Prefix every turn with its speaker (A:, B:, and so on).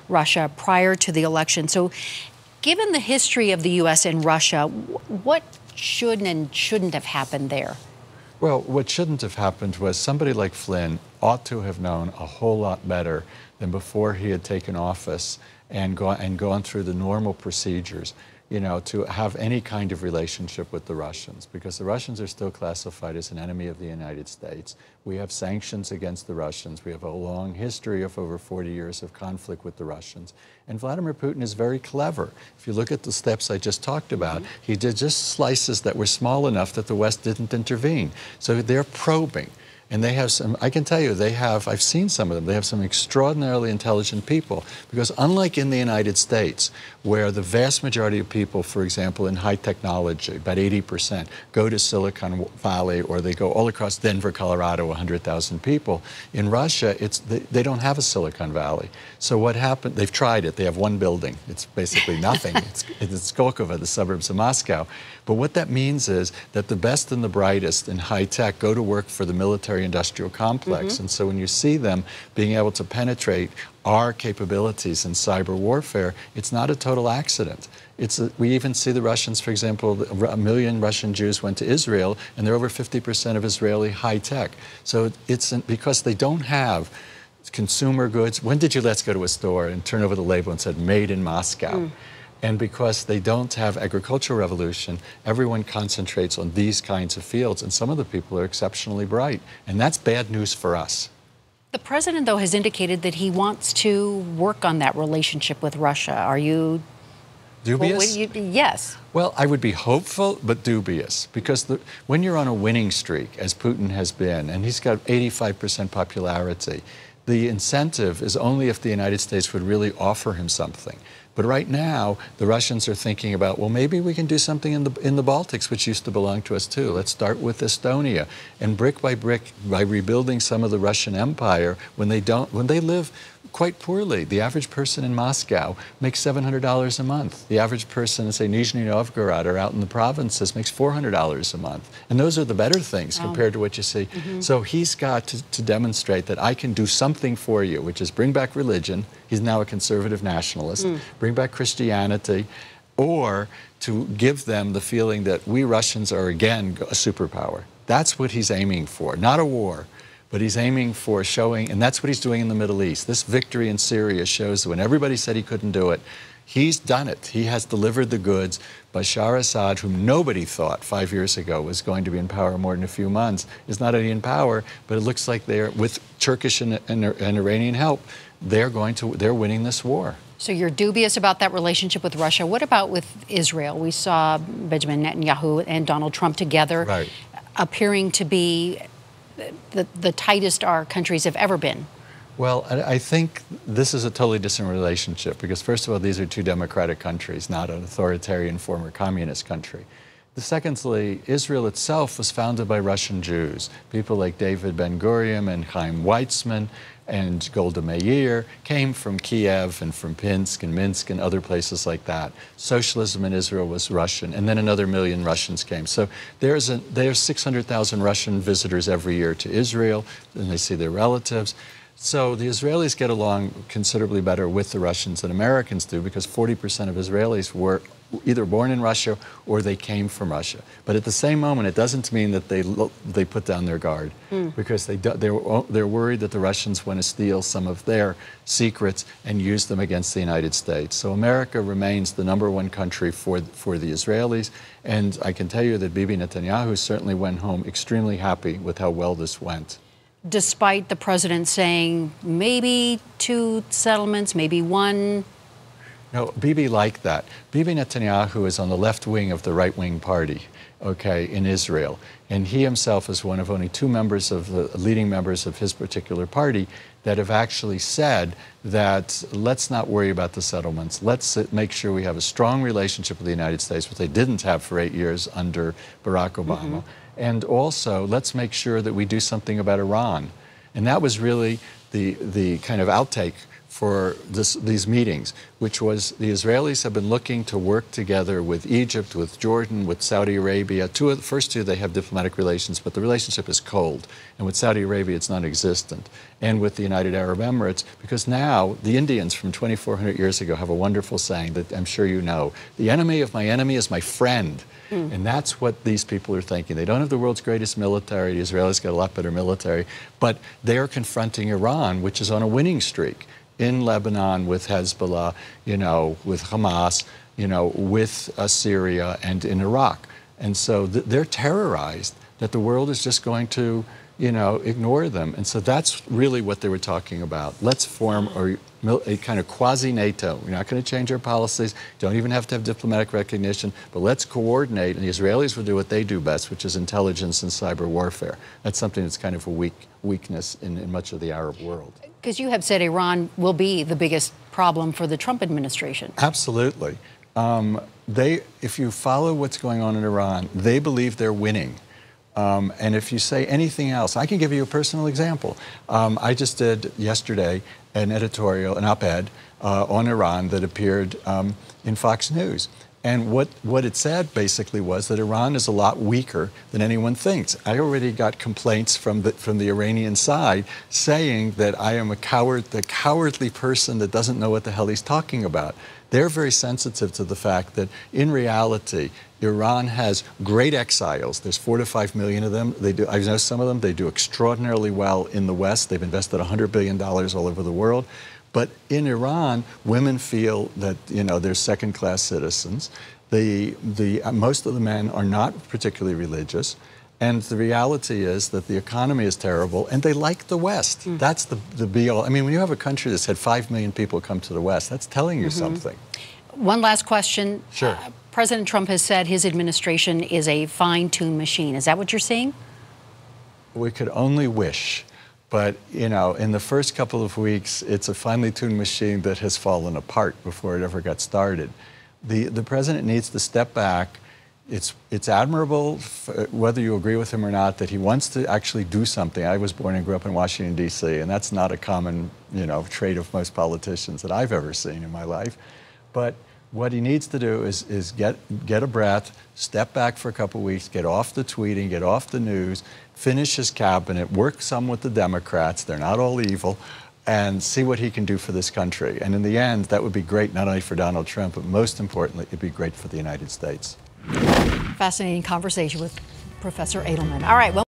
A: Russia prior to the election. So given the history of the U.S. and Russia, what should and shouldn't have happened there?
B: Well, what shouldn't have happened was somebody like Flynn ought to have known a whole lot better than before he had taken office and gone through the normal procedures, you know, to have any kind of relationship with the Russians, because the Russians are still classified as an enemy of the United States. We have sanctions against the Russians. We have a long history of over 40 years of conflict with the Russians. And Vladimir Putin is very clever. If you look at the steps I just talked about, he did just slices that were small enough that the West didn't intervene. So they're probing. And they have some, I can tell you, I've seen some of them, they have some extraordinarily intelligent people. Because unlike in the United States, where the vast majority of people, for example, in high technology, about 80%, go to Silicon Valley, or they go all across Denver, Colorado, 100,000 people. In Russia, they don't have a Silicon Valley. So what happened, they've tried it, they have one building. It's basically nothing. It's Skolkovo, the suburbs of Moscow. But what that means is that the best and the brightest in high tech go to work for the military-industrial complex. And so when you see them being able to penetrate our capabilities in cyber warfare, it's not a total accident. We even see the Russians, for example, 1 million Russian Jews went to Israel, and they're over 50% of Israeli high tech. So it's because they don't have consumer goods. When did you let's go to a store and turn over the label and said, made in Moscow? And because they don't have agricultural revolution, everyone concentrates on these kinds of fields, and some of the people are exceptionally bright. And that's bad news for us.
A: The president, though, has indicated that he wants to work on that relationship with Russia. Are you
B: dubious?
A: Yes.
B: Well, I would be hopeful, but dubious, because when you're on a winning streak, as Putin has been, and he's got 85% popularity, the incentive is only if the United States would really offer him something. But right now, the Russians are thinking about, well, maybe we can do something in the Baltics, which used to belong to us too. Let's start with Estonia, and brick, by rebuilding some of the Russian Empire, when they live quite poorly. The average person in Moscow makes $700 a month. The average person in, say, Nizhny Novgorod or out in the provinces makes $400 a month. And those are the better things compared to what you see. So he's got to demonstrate that I can do something for you, which is bring back religion. He's now a conservative nationalist. Bring back Christianity, or to give them the feeling that we Russians are again a superpower. That's what he's aiming for, not a war. But he's aiming for showing, and that's what he's doing in the Middle East. This victory in Syria shows that when everybody said he couldn't do it, he's done it. He has delivered the goods. Bashar Assad, whom nobody thought 5 years ago was going to be in power more than a few months, is not only in power, but it looks like they're, with Turkish and Iranian help, they're winning this war.
A: So you're dubious about that relationship with Russia. What about with Israel? We saw Benjamin Netanyahu and Donald Trump together, appearing to be the tightest our countries have ever been.
B: Well, I think this is a totally different relationship because, first of all, these are two democratic countries, not an authoritarian former communist country. Secondly, Israel itself was founded by Russian Jews. People like David Ben-Gurion and Chaim Weizmann and Golda Meir came from Kiev and from Pinsk and Minsk and other places like that. Socialism in Israel was Russian, and then another 1 million Russians came. So there's 600,000 Russian visitors every year to Israel, and they see their relatives. So the Israelis get along considerably better with the Russians than Americans do, because 40% of Israelis were either born in Russia or they came from Russia. But at the same moment, it doesn't mean that they put down their guard, because they're worried that the Russians want to steal some of their secrets and use them against the United States. So America remains the #1 country for the Israelis, and I can tell you that Bibi Netanyahu certainly went home extremely happy with how well this went.
A: Despite the president saying maybe 2 settlements, maybe 1?
B: No, Bibi liked that. Bibi Netanyahu is on the left wing of the right-wing party, okay, in Israel. And he himself is one of only 2 members of the leading members of his particular party that have actually said that let's not worry about the settlements. Let's make sure we have a strong relationship with the United States, which they didn't have for 8 years under Barack Obama. And also, let's make sure that we do something about Iran. And that was really the kind of outtake for these meetings, which was the Israelis have been looking to work together with Egypt, with Jordan, with Saudi Arabia. The first two, they have diplomatic relations, but the relationship is cold. And with Saudi Arabia, it's non-existent. And with the United Arab Emirates, because now the Indians from 2,400 years ago have a wonderful saying that I'm sure you know, the enemy of my enemy is my friend. And that's what these people are thinking. They don't have the world's greatest military. The Israelis got a lot better military. But they are confronting Iran, which is on a winning streak in Lebanon with Hezbollah, you know, with Hamas, you know, with Syria and in Iraq. And so they're terrorized that the world is just going to, you know, ignore them. And so that's really what they were talking about. Let's form a kind of quasi-NATO. We're not going to change our policies. Don't even have to have diplomatic recognition, but let's coordinate. And the Israelis will do what they do best, which is intelligence and cyber warfare. That's something that's kind of a weakness in much of the Arab world.
A: Because you have said Iran will be the biggest problem for the Trump administration.
B: Absolutely. If you follow what's going on in Iran, they believe they're winning. And if you say anything else, I can give you a personal example. I just did yesterday an editorial, an op-ed on Iran that appeared in Fox News. And what it said basically was that Iran is a lot weaker than anyone thinks. I already got complaints from the Iranian side saying that I am a cowardly person that doesn't know what the hell he's talking about. They're very sensitive to the fact that in reality, Iran has great exiles. There's 4 to 5 million of them. I know some of them. They do extraordinarily well in the West. They've invested $100 billion all over the world. But in Iran, women feel that, you know, they're second-class citizens. Most of the men are not particularly religious. And the reality is that the economy is terrible, and they like the West. That's the be-all. I mean, when you have a country that's had 5 million people come to the West, that's telling you something.
A: One last question.
B: Sure.
A: President Trump has said his administration is a fine-tuned machine. Is that what you're seeing?
B: We could only wish. But, you know, in the first couple of weeks, it's a finely tuned machine that has fallen apart before it ever got started. The president needs to step back. It's admirable, whether you agree with him or not, that he wants to actually do something. I was born and grew up in Washington, D.C., and that's not a common, you know, trait of most politicians that I've ever seen in my life. But what he needs to do is get a breath, step back for a couple of weeks, get off the tweeting, get off the news, finish his cabinet, work some with the Democrats, they're not all evil, and see what he can do for this country. And in the end, that would be great not only for Donald Trump, but most importantly, it'd be great for the United States.
A: Fascinating conversation with Professor Edelman. All right, well.